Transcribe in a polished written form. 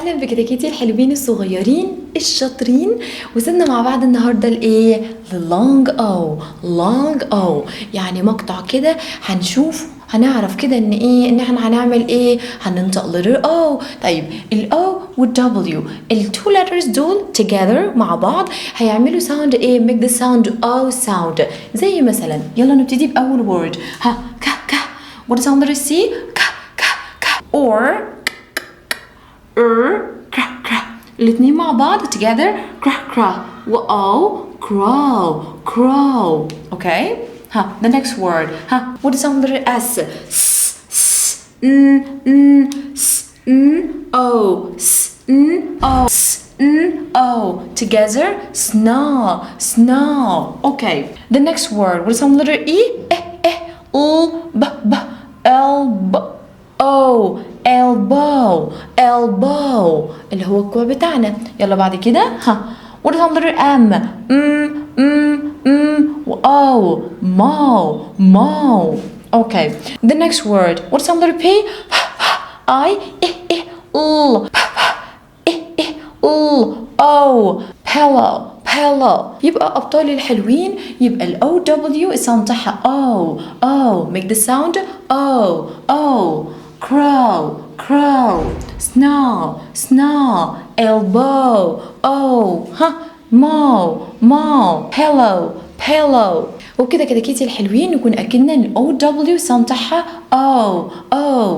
اهلا بكتاكيتي الحلوين الصغيرين الشاطرين. وصلنا مع بعض النهارده لايه؟ للونج او. لونج او يعني مقطع كده هنشوف هنعرف كده ان ايه، ان احنا هنعمل ايه، هننطق letter O. طيب ال O وال W ال two letters دول together مع بعض هيعملوا sound ايه؟ make the sound O sound. زي مثلا يلا نبتدي بأول word. ها ك ك. what is sound letter C؟ ك ك ك. or كرا كرا. الاتنين مع بعض together كرا كرا. و O crow crow. okay. ها the next word. ها what is sound letter S؟ S S N N S N O S N O S N O together snow snow. okay. the next word what is sound letter E؟ L B B L B O elbow elbow اللي هو الكوع بتاعنا. يلا بعد كده ها what is sound letter M؟ و O mo mo. okay. the next word what is sound letter P؟ I L L O pillow pillow. يبقى أبطالي الحلوين يبقى ال OW الساوند بتاعها O O make the sound O O crow crow snow snow elbow O ها mo mo pillow pillow. وبكده كده كيتي الحلوين نكون أكدنا ال OW الساوند بتاعها O O.